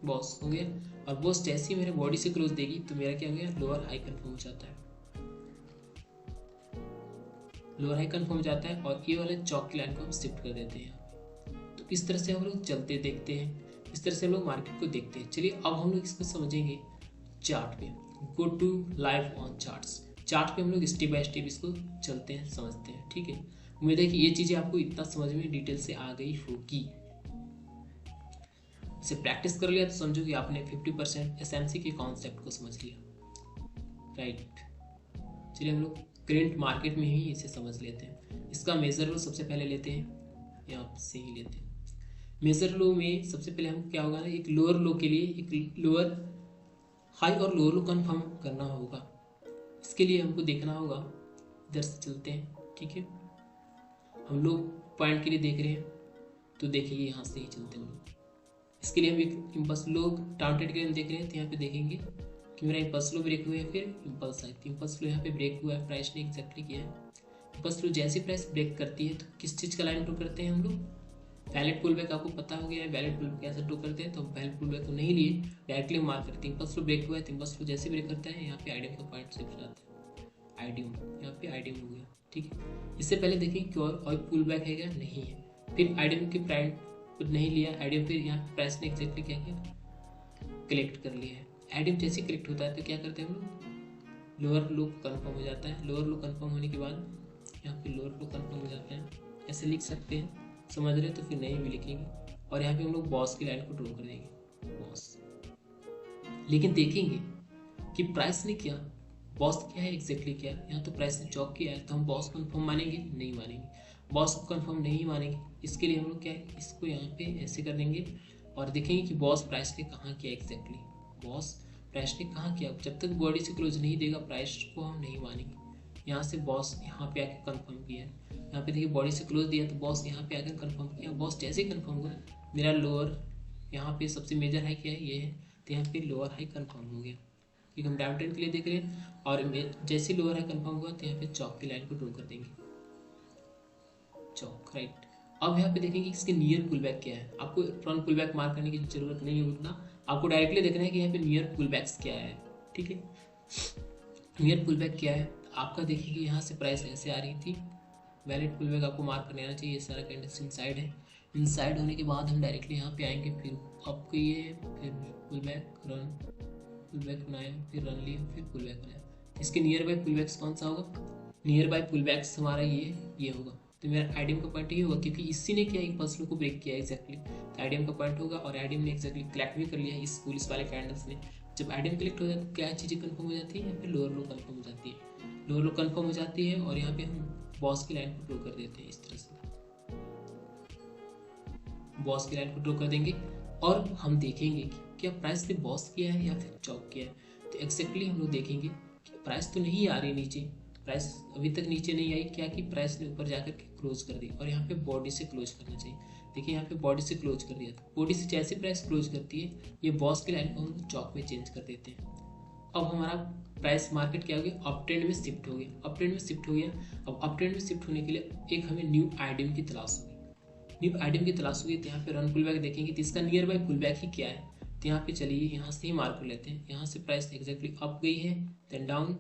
बॉस हो गया। और बॉस जैसे ही मेरे बॉडी से क्लोज देगी तो मेरा क्या हो गया, लोअर हाई कंफर्म हो जाता है, लोअर हाई कंफर्म हो जाता है। और ये वाले चौक की लाइन को हम शिफ्ट कर देते हैं। तो इस तरह से हम लोग चलते देखते हैं, इस तरह से हम लोग मार्केट को देखते हैं। चलिए अब हम लोग इसको समझेंगे चार्ट पे। Go to live on charts. Chart पे हम लोग स्टेप बाय स्टेप इसको चलते हैं, समझते हैं, ठीक है। उम्मीद है कि ये चीज़ें आपको इतना समझ में डिटेल से आ गई होगी। इसे प्रैक्टिस कर लिया तो समझो कि आपने 50% एसएमसी के कॉन्सेप्ट को समझ लिया, राइट। चलिए हम लोग करेंट मार्केट में ही इसे समझ लेते हैं। इसका मेजर लो सबसे पहले लेते हैं, यहाँ से ही लेते हैं। मेजर लो में सबसे पहले हम क्या होगा ना, एक लोअर लो के लिए एक लोअर हाई और लोअर लो कंफर्म करना होगा। इसके लिए हमको देखना होगा, इधर से चलते हैं, ठीक है। हम लोग पॉइंट के लिए देख रहे हैं तो देखिए यहाँ से ही चलते हैं। इसके लिए हम एक इम्पल्स लो टाउनटेड के लिए देख रहे हैं तो यहाँ पे देखेंगे कि मेरा इम्पल्स लो ब्रेक हुआ है, फिर इम्पल्स आई थी, इम्पल्स लो यहाँ पे ब्रेक हुआ है, प्राइस ने एग्जैक्टली किया है। इम्पल्स लो जैसे प्राइस ब्रेक करती है तो किस चीज़ का लाइन ड्रॉ करते हैं हम लोग, वैलिड पुल बैक। आपको पता हो गया है वैलिड पुल बैक कैसे ड्रॉ करते हैं, तो वैलिड पुल बैक को नहीं लिए डायरेक्टली मार्क करते हैं। इम्पल्स लो ब्रेक हुआ है तो इम्पल्स लो जैसे ब्रेक करता है यहाँ पे आईडीएम का पॉइंट शिफ्ट जाता है, आईडीएम यहाँ पे आईडीएम हो गया, ठीक है। इससे पहले देखें कि और पुल बैक है क्या, नहीं है। फिर आईडीएम के पॉइंट नहीं लिया, आईडीएम फिर यहाँ पे प्राइस ने एग्जैक्टली क्या किया, कलेक्ट कर लिया है। आईडीएम जैसे कलेक्ट होता है तो क्या करते हैं हम लोग, लोअर लो कन्फर्म हो जाता है। लोअर लो कन्फर्म होने के बाद यहाँ पे लोअर लो कन्फर्म हो जाता है, ऐसे लिख सकते हैं, समझ रहे तो फिर नहीं भी लिखेंगे। और यहाँ पे हम लोग बॉस की लाइन को ड्रॉ कर देंगे, बॉस। लेकिन देखेंगे कि प्राइस ने क्या, बॉस क्या है एग्जैक्टली क्या है। यहाँ तो प्राइस ने चौक किया है तो हम बॉस कन्फर्म मानेंगे, नहीं मानेंगे, बॉस को कन्फर्म नहीं मानेंगे। इसके लिए हम लोग क्या है, इसको यहाँ पे ऐसे कर देंगे और देखेंगे कि बॉस प्राइस ने कहाँ किया एग्जैक्टली, बॉस प्राइस ने कहाँ किया। जब तक बॉडी से क्लोज नहीं देगा प्राइस को हम नहीं मानेंगे। यहाँ से बॉस यहाँ पे आके कंफर्म किया है, यहाँ पे देखिए बॉडी से क्लोज दिया तो बॉस यहाँ पे आकर कंफर्म किया। बॉस जैसे ही कंफर्म हुआ मेरा लोअर यहाँ पे सबसे मेजर हाई क्या है, ये है, तो यहाँ पे लोअर हाई कंफर्म हो गया क्योंकि हम डाउन ट्रेंड के लिए देख रहे हैं। और जैसे लोअर हाई कंफर्म हुआ तो यहाँ पे चौक की लाइन को ड्रॉ कर देंगे, चौक, राइट। अब यहाँ पे देखेंगे इसके नियर पुल बैक क्या है। आपको फ्रंट पुल बैक मार्क करने की जरूरत नहीं है उतना, आपको डायरेक्टली देखना है कि यहाँ पे नियर पुल बैक्स क्या है, ठीक है। नियर पुल बैक क्या है आपका, देखिए कि यहाँ से प्राइस ऐसे आ रही थी, वैलिड पुल बैक आपको मार्क करने आना चाहिए। ये सारा कैंडल्स इनसाइड है, इनसाइड होने के बाद हम डायरेक्टली यहाँ पे आएंगे, फिर आपको ये फिर pull run, pull बनाया, फिर रन लिया, फिर पुल बैक बनाया। इसके नियर बाय पुल बैक्स कौन सा होगा, नियर बाय पुल बैक्स हमारा ये होगा। तो मेरा आईडीएम का पॉइंट ये होगा क्योंकि इसी ने क्या इम्पल्स लो को ब्रेक किया एग्जैक्टली, तो आईडीएम का पॉइंट होगा। और आईडीएम ने एग्जैक्टली कलेक्ट भी कर लिया है इस पुलिस वाले कैंडल्स ने। जब आईडीएम कलेक्ट हो जाता है तो क्या चीज़ें कंफर्म हो जाती है, यहाँ पे लोअर लो कंफर्म हो जाती है, लोअर लो कंफर्म हो जाती है। और यहाँ पे हम बॉस की लाइन को ड्रॉ कर देते हैं, इस तरह से बॉस की लाइन को ड्रॉ कर देंगे। और हम देखेंगे कि क्या प्राइस ने बॉस किया है या फिर चॉक किया है। तो एक्जैक्टली हम लोग देखेंगे कि प्राइस तो नहीं आ रही नीचे, प्राइस अभी तक नीचे नहीं आई, क्या कि प्राइस ने ऊपर जाकर के क्लोज कर दी और यहाँ पे बॉडी से क्लोज करना चाहिए। देखिए यहाँ पे बॉडी से क्लोज कर दिया, बॉडी से जैसे प्राइस क्लोज करती है ये बॉस की लाइन को हम लोग चॉक में चेंज कर देते हैं। अब हमारा प्राइस मार्केट क्या हो गया, अप ट्रेंड में शिफ्ट हो गया, अप ट्रेंड में शिफ्ट हो गया। अब अप ट्रेंड में शिफ्ट होने के लिए एक हमें न्यू आइडियम की तलाश होगी, न्यू आइडियम की तलाश होगी। तो यहाँ पे रन पुल बैक देखेंगे तो इसका नियर बाई पुल बैक ही क्या है। तो यहाँ पे चलिए यहाँ से ही मार्क कर लेते हैं, यहाँ से प्राइस एग्जैक्टली अप गई है, देन डाउन,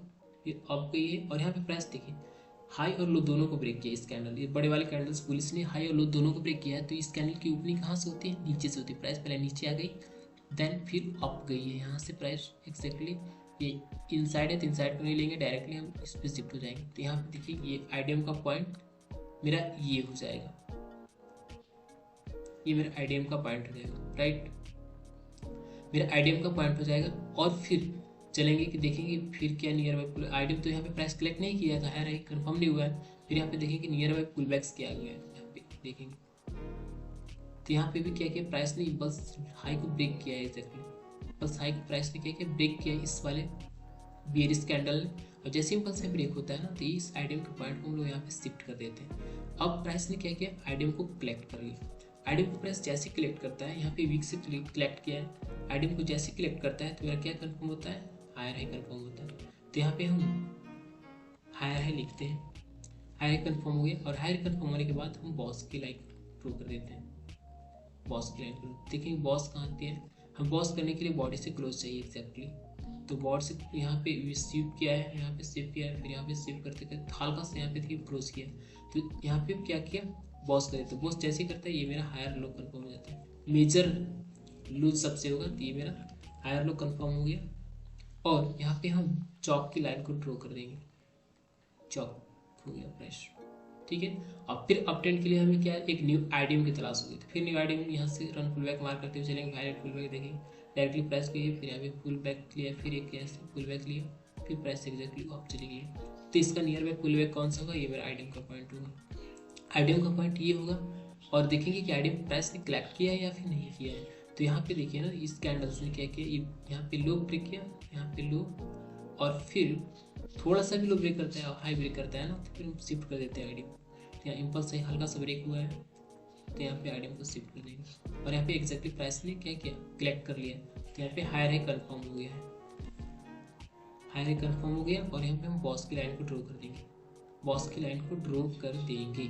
फिर अप गई है और यहाँ पे प्राइस देखिए हाई और लो दोनों को ब्रेक किया इस कैंडल, ये बड़े वाले कैंडल्स पुलिस ने हाई और लो दोनों को ब्रेक किया है। तो इस कैंडल की ओपनिंग कहाँ से होती है, नीचे से होती है। प्राइस पहले नीचे आ गई, देन फिर अप गई है, यहाँ से प्राइस एग्जैक्टली ये इनसाइड है तो इनसाइड को नहीं लेंगे, डायरेक्टली हम इस पर शिफ्ट हो जाएंगे। तो यहाँ पे देखिए ये आईडीएम का पॉइंट मेरा ये हो जाएगा, ये मेरा आईडीएम का पॉइंट हो जाएगा, राइट, मेरा आईडीएम का पॉइंट हो जाएगा। और फिर चलेंगे कि देखेंगे फिर क्या नियर बाई पुल, आईडीएम तो यहाँ पे प्राइस कलेक्ट नहीं किया था, है कंफर्म नहीं हुआ है। फिर यहाँ पे देखेंगे नियर बाई पुल बैक्स क्या गया है, यहाँ पे देखेंगे तो यहाँ पे भी क्या किया प्राइस ने, बस हाई को ब्रेक किया है एग्जैक्टली, बस हाई को प्राइस ने क्या किया ब्रेक किया इस वाले बेयरिश कैंडल ने। और जैसे ही से ब्रेक होता है ना तो इस आईडीएम के पॉइंट को हम लोग यहाँ पे शिफ्ट कर देते हैं। अब प्राइस ने क्या किया आईडीएम को कलेक्ट कर लिया, आईडीएम को प्राइस जैसे कलेक्ट करता है, यहाँ पे वीक से कलेक्ट किया है, आईडीएम को जैसे कलेक्ट करता है तो मेरा क्या कंफर्म होता है, हायर हाई कंफर्म होता है। तो यहाँ पे हम हायर हाई लिखते हैं, हायर कंफर्म हो गया। और हायर कंफर्म होने के बाद हम बॉस की लाइन ड्रॉ कर देते हैं, बॉस की लाइन देखेंगे बॉस कहाँ आती है, हम बॉस करने के लिए बॉडी से क्लोज चाहिए एग्जैक्टली। तो बॉडी से यहाँ पे शिफ्ट किया है, यहाँ पे शिफ्ट किया है, फिर यहाँ पे शिफ्ट करते करते हल्का से यहाँ पे देखिए क्लोज किया। तो यहाँ पे क्या किया बॉस करे, तो बॉस जैसे ही करता है ये मेरा हायर लो कंफर्म हो जाता है, मेजर लूज सबसे होगा तो ये मेरा हायर लो कंफर्म हो गया। और यहाँ पे हम चॉक की लाइन को ड्रॉ कर देंगे, चॉक हो गया प्राइस, ठीक है। अब फिर अप ट्रेंड के लिए हमें क्या एक न्यू आईडीएम की तलाश होगी, तो फिर न्यू आईडीएम यहाँ से रन पुल बैक मार्क करते हुए चलेंगे, हाईलाइट पुल बैक देखेंगे, डायरेक्टली प्राइस गई है, फिर यहाँ पे पुल बैक लिया, फिर एक ऐसे पुल बैक लिया, फिर प्राइस एग्जैक्टली अप चली गई। तो इसका नियर बाई पुल बैक कौन सा होगा, ये मेरा आईडीएम का पॉइंट होगा, आईडीएम का पॉइंट ये होगा। और देखेंगे कि आईडीएम प्राइस ने कलेक्ट किया है या फिर नहीं किया है। तो यहाँ पे देखिए ना इस कैंडल्स ने क्या किया, यहाँ पे लो ब्रेक किया, यहाँ पे लो, और फिर थोड़ा सा भी लो ब्रेक करता है और हाई ब्रेक करता है ना तो फिर हम शिफ्ट कर देते हैं आईडीएम। तो यहाँ इम्पल्स से हल्का सा ब्रेक हुआ है तो यहाँ पे आईडीएम को शिफ्ट कर देंगे। और यहाँ पे एग्जैक्टली प्राइस ने क्या किया कलेक्ट कर लिया, तो यहाँ पे हायर हाई कन्फर्म हो गया है, हायर हाई कन्फर्म हो गया। और यहाँ पे हम बॉस की लाइन को ड्रॉ कर देंगे, बॉस की लाइन को ड्रॉ कर देंगे,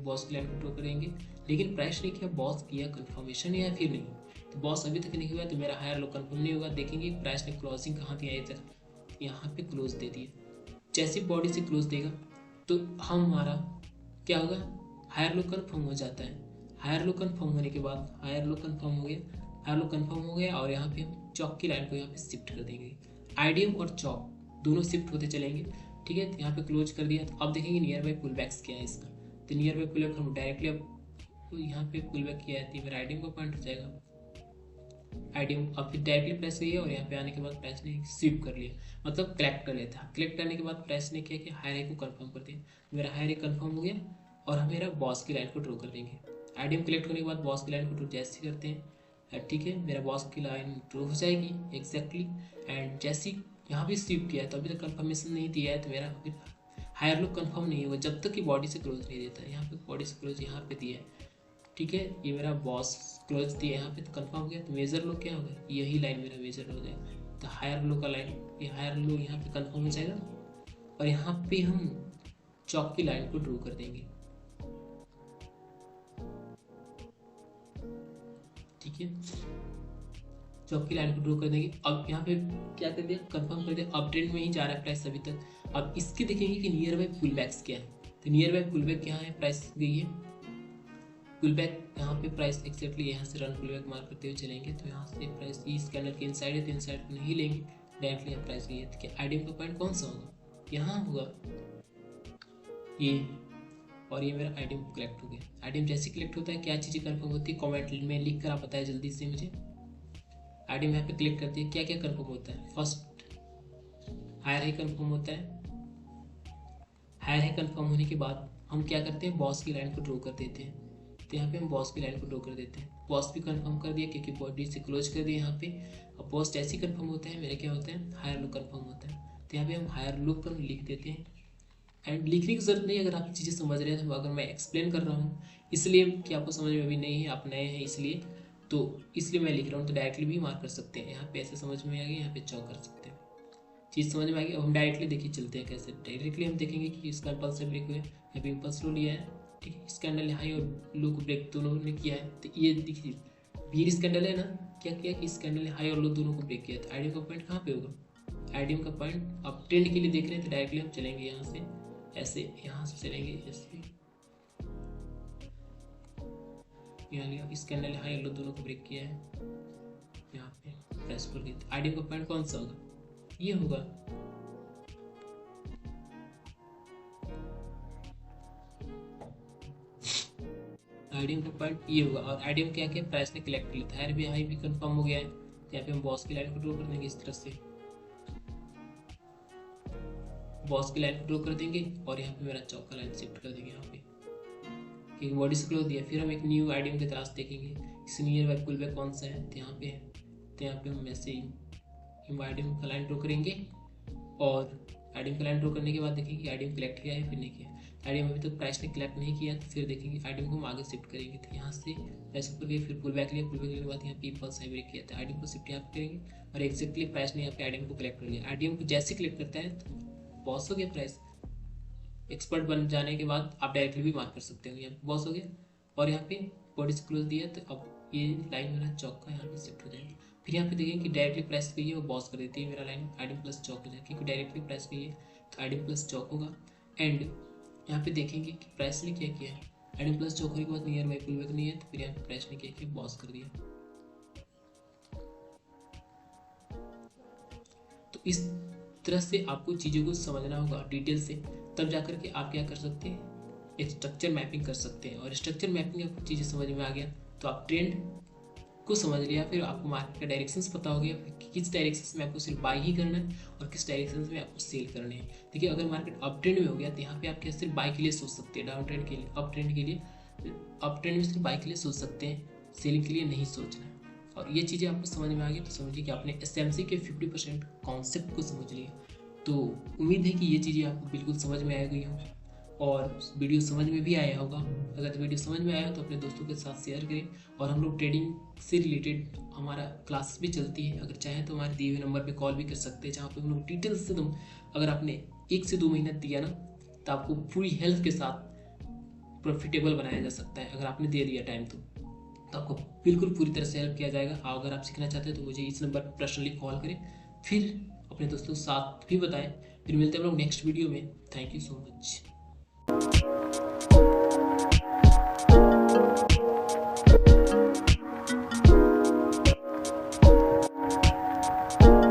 बॉस की लाइन को ड्रॉ करेंगे। लेकिन प्राइस ने क्या बॉस किया कंफर्मेशन या फिर नहीं, तो बॉस अभी तक नहीं हुआ तो मेरा हायर लो कंफर्म नहीं होगा। देखेंगे प्राइस ने क्लोजिंग कहाँ दिया इधर, यहाँ पे क्लोज दे दिया, जैसे बॉडी से क्लोज देगा तो हमारा क्या होगा हायर लो कंफर्म हो जाता है। हायर लो कंफर्म होने के बाद हायर लो कंफर्म हो गया, हायर लो कंफर्म हो गया और यहाँ पे हम चॉक की लाइन को यहाँ पे शिफ्ट कर देंगे, आईडीएम और चॉक दोनों शिफ्ट होते चलेंगे, ठीक है। तो यहाँ पे क्लोज कर दिया। तो अब देखेंगे नियर बाई पुल बैक्स क्या है इसका, तो नियर बाई पुल बैक हम डायरेक्टली अब यहाँ पे पुल बैक किया है तो मेरा आईडीएम का पॉइंट हो जाएगा, आईडीएम। अब फिर डायरेक्टली प्रेस किया और यहाँ पे आने के बाद प्राइस ने स्वीप कर लिया, मतलब कलेक्ट कर लिया था। कलेक्ट करने के बाद प्राइस ने क्या किया हायर हाई को कंफर्म कर दिया, मेरा हायर हाई कंफर्म हो गया। और हम मेरा बॉस की लाइन को ड्रॉ कर देंगे, आईडीएम कलेक्ट करने के बाद बॉस की लाइन को ड्रॉ जैसे करते हैं, ठीक है, मेरा बॉस की लाइन ड्रॉ हो जाएगी एग्जैक्टली। एंड जैसे यहाँ भी स्वीप किया है तो अभी तक कंफर्मेशन नहीं दिया है तो मेरा अभी हायर लुक कंफर्म नहीं होगा जब तक कि बॉडी से क्लोज नहीं देता है। यहाँ पे बॉडी से क्लोज यहाँ पे दिया है, ठीक है, ये मेरा बॉस क्लोज दिया यहाँ पे तो कंफर्म हो गया। तो मेजर लो क्या होगा, यही लाइन मेरा मेजर हो जाएगा। तो हायर लो का लाइन, ये हायर लो यहाँ पे कंफर्म हो जाएगा और यहाँ पे हम चॉक की लाइन को ड्रॉ कर देंगे, ठीक है, चॉक की लाइन को ड्रॉ कर देंगे। अब यहाँ पे क्या कर दिया कंफर्म कर दिया, अप ट्रेंड में ही जा रहा है प्राइस अभी तक। अब इसके देखेंगे कि नियर बाई पुल बैक्स क्या है, तो नियर बाई पुल बैक यहाँ है, प्राइस गई है पुल बैक, यहाँ पे प्राइस एक्जैक्टली यहाँ से रन पुल बैक मार्क करते हुए चलेंगे। तो यहाँ से प्राइस इस कैंडल के इनसाइड है तो इनसाइड को नहीं लेंगे, डायरेक्टली यहाँ प्राइस गई है। तो क्या आईडीएम का पॉइंट कौन सा होगा, यहाँ होगा ये, और ये मेरा आईडीएम कलेक्ट हो गया। आईडीएम जैसे कलेक्ट होता है क्या चीज़ें कंफर्म होती है, कमेंट में लिख कर आप बताएं जल्दी से मुझे। आईडीएम यहाँ पे क्लिक करती है, क्या क्या कंफर्म होता है, फर्स्ट हायर हाई कंफर्म होता है। हायर हाई कंफर्म होने के बाद हम क्या करते हैं बॉस की लाइन को ड्रॉ कर देते हैं, तो यहाँ पे हम बॉस की लाइन को ड्रॉ कर देते हैं। बॉस भी कंफर्म कर दिया क्योंकि बॉडी से क्लोज कर दिया यहाँ पे। अब बॉस जैसे ही कंफर्म होता है मेरे क्या होता है, हायर लुक कंफर्म होता है। तो यहाँ पे हम हायर लुक पर लिख देते हैं। एंड लिखने की जरूरत नहीं, अगर आप चीज़ें समझ रहे हैं तो अगर मैं एक्सप्लेन कर रहा हूँ इसलिए कि आपको समझ में अभी नहीं है, आप नए हैं इसलिए मैं लिख रहा हूँ। तो डायरेक्टली भी मार्क कर सकते हैं। यहाँ पे ऐसे समझ में आ गया, यहाँ पे चौक कर सकते हैं। चीज़ समझ में आ गई। अब हम डायरेक्टली देखिए चलते हैं कैसे। डायरेक्टली हम देखेंगे कि इसका इम्पल्स ब्रेक हुआ है, यहाँ पे इम्पल्स लो लिया है, ठीक है। स्कैंडल हाई और लो को ब्रेक दोनों ने किया है। तो ये देखिए बीर स्कैंडल है ना, क्या किया कि स्कैंडल हाई और लो दोनों को ब्रेक किया। तो आईडीएम का पॉइंट कहाँ पे होगा, आईडीएम का पॉइंट आप ट्रेंड के लिए देख रहे हैं तो डायरेक्टली हम चलेंगे यहाँ से ऐसे, यहाँ से चलेंगे ऐसे, यहाँ लिया स्कैंडल हाई और लो दोनों को ब्रेक किया है, यहाँ पे प्रेस कर दिया। आईडीएम का पॉइंट कौन सा होगा, ये होगा। आईडीएम का पॉइंट ये होगा। और आईडीएम क्या क्या प्राइस ने कलेक्ट किया था, भी हाई भी कंफर्म हो गया है। यहाँ पे हम बॉस की लाइन को ड्रॉ कर देंगे इस तरह से, बॉस की लाइन को ड्रॉ कर देंगे और यहाँ पे मेरा चौका लाइन शिफ्ट कर देंगे यहाँ पे, क्योंकि बॉडी से क्लोज दिया। फिर हम एक न्यू आईडीएम की तलाश देखेंगे, इस नियर बाय पुल बैक कौन सा है, तो यहाँ पे है। तो यहाँ पे हम ऐसे ही आईडीएम का लाइन ड्रॉ करेंगे और आईडीएम का लाइन ड्रॉ करने के बाद देखेंगे आईडीएम कलेक्ट किया है फिर नहीं किया। आईडीएम अभी तक प्राइस ने कलेक्ट नहीं किया तो फिर देखेंगे आईडीएम को हम आगे शिफ्ट करेंगे। तो यहाँ से प्राइस ऊपर गए, फिर पुल बैक लिया, पुल बैक लेने के बाद यहाँ पे इम्पल्स हाई ब्रेक किया था, आईडीएम को शिफ्ट यहाँ पे करेंगे और एक्जैक्टली प्राइस ने यहाँ पे आईडीएम को कलेक्ट कर लिया। आईडीएम को जैसे कलेक्ट करता है तो बॉस हो गया प्राइस। एक्सपर्ट बन जाने के बाद आप डायरेक्टली भी मार्क कर सकते हो, यहाँ बॉस हो गया। और यहाँ पे बॉडी से क्लोज दिया तो अब ये लाइन मेरा चौक का यहाँ पे शिफ्ट हो जाएगा। फिर यहाँ पे देखेंगे कि डायरेक्टली प्रेस करिए वो बॉस कर देती है, मेरा लाइन आईडीएम प्लस चौक हो जाएगा, क्योंकि डायरेक्टली प्रेस करिए तो आईडीएम प्लस चौक होगा। एंड यहाँ पे देखेंगे कि प्रेस ने क्या किया है, आईडीएम प्लस चौक होने के बाद नियर बाई पुल बैक नहीं है तो फिर यहाँ पे प्रेस ने क्या किया, बॉस कर दिया। तो इस तरह से आपको चीज़ों को समझना होगा डिटेल से, तब जाकर के आप क्या कर सकते हैं, एक स्ट्रक्चर मैपिंग कर सकते हैं। और स्ट्रक्चर मैपिंग आपको चीज़ें समझ में आ गया तो आप ट्रेंड को समझ लिया, फिर आपको मार्केट का डायरेक्शंस पता हो गया कि किस डायरेक्शन में आपको सिर्फ बाई ही करना है और किस डायरेक्शन में आपको सेल करने हैं। देखिए अगर मार्केट अप ट्रेंड में हो गया तो यहाँ पे आप क्या सिर्फ बाई के लिए सोच सकते हैं, डाउन ट्रेंड के लिए, अप ट्रेंड के लिए, अप ट्रेंड में सिर्फ बाई के लिए सोच सकते हैं, सेलिंग के लिए नहीं सोचना है। और ये चीज़ें आपको समझ में आ गई तो समझिए कि आपने एसएमसी के 50% कॉन्सेप्ट को समझ लिया। तो उम्मीद है कि ये चीज़ें आपको बिल्कुल समझ में आ गई हों और वीडियो समझ में भी आया होगा। अगर वीडियो समझ में आया तो अपने दोस्तों के साथ शेयर करें। और हम लोग ट्रेडिंग से रिलेटेड हमारा क्लास भी चलती है, अगर चाहें तो हमारे दिए हुए नंबर पे कॉल भी कर सकते हैं, जहाँ पे हम लोग डिटेल्स से अगर आपने 1 से 2 महीना दिया ना तो आपको पूरी हेल्थ के साथ प्रॉफिटेबल बनाया जा सकता है। अगर आपने दे दिया टाइम तो आपको बिल्कुल पूरी तरह से हेल्प किया जाएगा। अगर आप सीखना चाहते हैं तो मुझे इस नंबर पर पर्सनली कॉल करें, फिर अपने दोस्तों के साथ भी बताएं। फिर मिलते हैं हम लोग नेक्स्ट वीडियो में। Thank you so much.